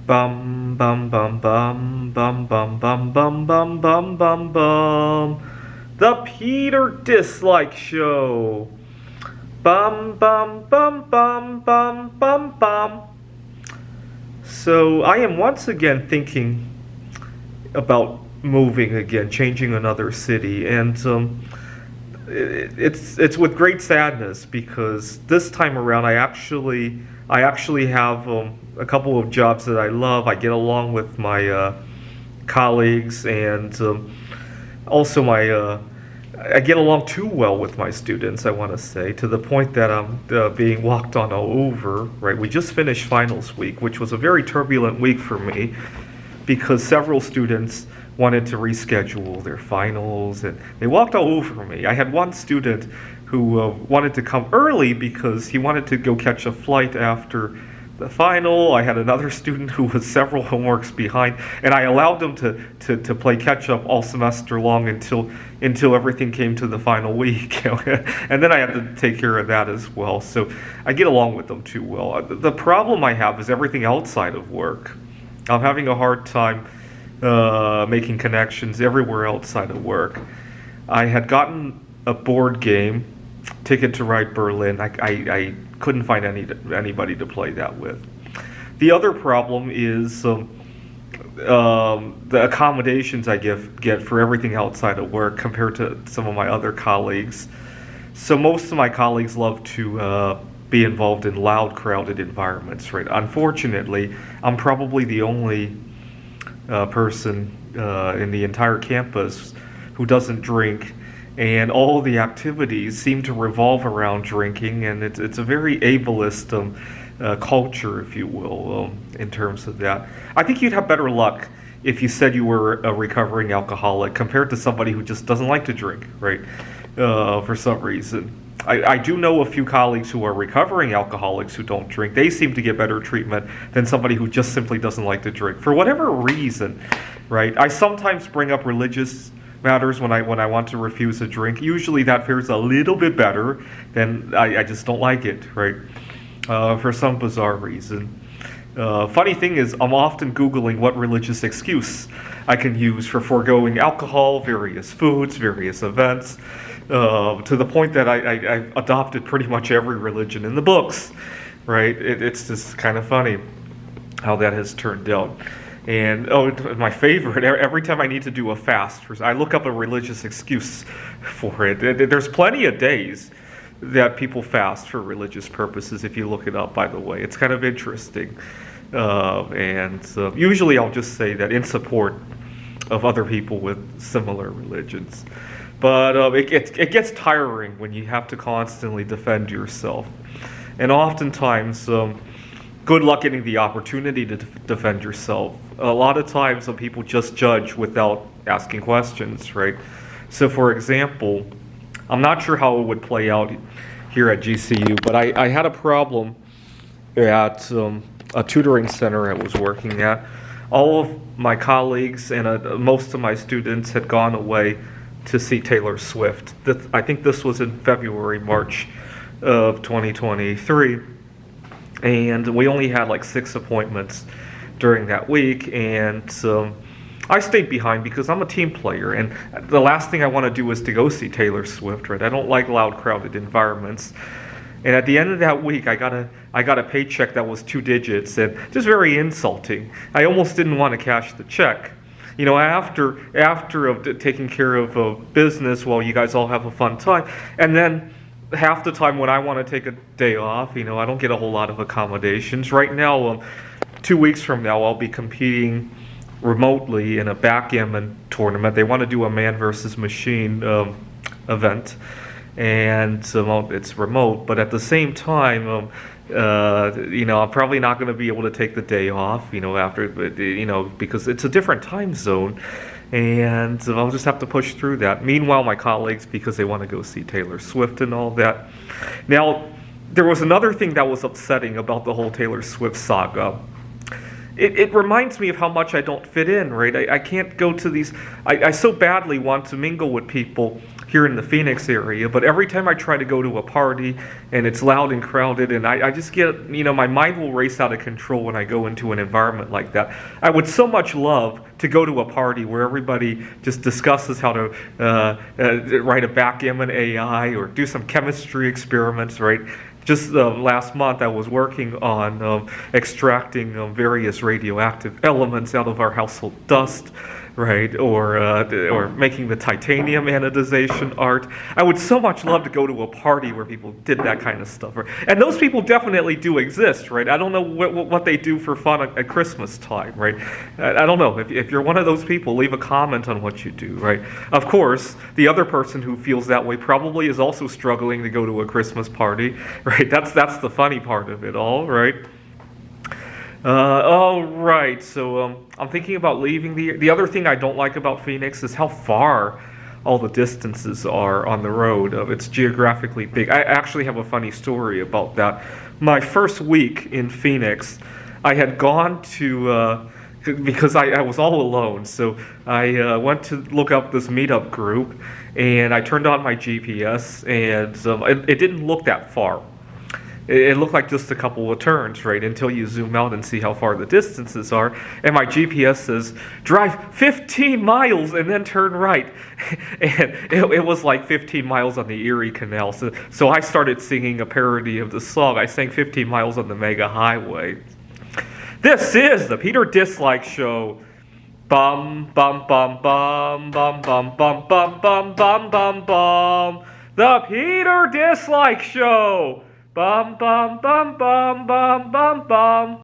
Bum bum bum bum bum bum bum bum bum bum bum bum. The Peter Dislike Show. Bum bum bum bum bum bum bum. So I am once again thinking about moving again, changing another city, and it's with great sadness because this time around I actually have a couple of jobs that I love. I get along with my colleagues, and also I get along too well with my students, I want to say, to the point that I'm being walked on all over. Right, we just finished finals week, which was a very turbulent week for me because several students wanted to reschedule their finals, and they walked all over me. I had one student who wanted to come early because he wanted to go catch a flight after the final. I had another student who was several homeworks behind, and I allowed them to play catch up all semester long until everything came to the final week. And then I had to take care of that as well. So I get along with them too well. The problem I have is everything outside of work. I'm having a hard time making connections everywhere outside of work. I had gotten a board game, Ticket to Ride Berlin. I couldn't find anybody to play that with. The other problem is the accommodations I get for everything outside of work compared to some of my other colleagues. So most of my colleagues love to be involved in loud, crowded environments. Right? Unfortunately, I'm probably the only person in the entire campus who doesn't drink, and all the activities seem to revolve around drinking, and it's a very ableist culture, if you will, in terms of that. I think you'd have better luck if you said you were a recovering alcoholic compared to somebody who just doesn't like to drink, right? For some reason. I do know a few colleagues who are recovering alcoholics who don't drink. They seem to get better treatment than somebody who just simply doesn't like to drink. For whatever reason, right? I sometimes bring up religious matters when I want to refuse a drink. Usually that fares a little bit better than I just don't like it, right? For some bizarre reason. Funny thing is, I'm often Googling what religious excuse I can use for foregoing alcohol, various foods, various events, to the point that I've adopted pretty much every religion in the books, right? It's just kind of funny how that has turned out. And my favorite, every time I need to do a fast, I look up a religious excuse for it. There's plenty of days that people fast for religious purposes, if you look it up, by the way. It's kind of interesting. And usually I'll just say that in support of other people with similar religions. But it gets tiring when you have to constantly defend yourself. And oftentimes, good luck getting the opportunity to defend yourself. A lot of times people just judge without asking questions, right? So for example, I'm not sure how it would play out here at GCU, but I had a problem at a tutoring center I was working at. All of my colleagues and most of my students had gone away to see Taylor Swift. I think this was in February, March of 2023. And we only had like 6 appointments during that week, and I stayed behind because I'm a team player, and the last thing I want to do is to go see Taylor Swift, right? I don't like loud, crowded environments. And at the end of that week, I got a paycheck that was 2 digits, and just very insulting. I almost didn't want to cash the check. You know, after taking care of business while you guys all have a fun time, and then half the time when I want to take a day off, you know, I don't get a whole lot of accommodations. Right now, 2 weeks from now, I'll be competing remotely in a backgammon tournament. They want to do a man versus machine event, and it's remote. But at the same time, you know, I'm probably not going to be able to take the day off, you know, because it's a different time zone. And I'll just have to push through that. Meanwhile, my colleagues, because they want to go see Taylor Swift and all that. Now, there was another thing that was upsetting about the whole Taylor Swift saga. It reminds me of how much I don't fit in, right? I can't go to these. I so badly want to mingle with people here in the Phoenix area, but every time I try to go to a party and it's loud and crowded, and I just get, my mind will race out of control when I go into an environment like that. I would so much love to go to a party where everybody just discusses how to write a backgammon AI or do some chemistry experiments, right? Just last month, I was working on extracting various radioactive elements out of our household dust, right? Or making the titanium anodization art. I would so much love to go to a party where people did that kind of stuff. Right? And those people definitely do exist, right? I don't know what they do for fun at Christmas time, right? I don't know. If you're one of those people, leave a comment on what you do, right? Of course, the other person who feels that way probably is also struggling to go to a Christmas party, right? That's the funny part of it all, right? All right, so I'm thinking about leaving. The other thing I don't like about Phoenix is how far all the distances are on the road. It's geographically big. I actually have a funny story about that. My first week in Phoenix, I had gone to, because I was all alone, so I went to look up this meetup group, and I turned on my GPS, and it didn't look that far. It looked like just a couple of turns, right, until you zoom out and see how far the distances are. And my GPS says, drive 15 miles and then turn right. And it was like 15 miles on the Erie Canal. So I started singing a parody of the song. I sang 15 miles on the mega highway. This is the Peter Dislike Show. Bum, bum, bum, bum, bum, bum, bum, bum, bum, bum, bum, bum. The Peter Dislike Show. Bum, bum, bum, bum, bum, bum, bum.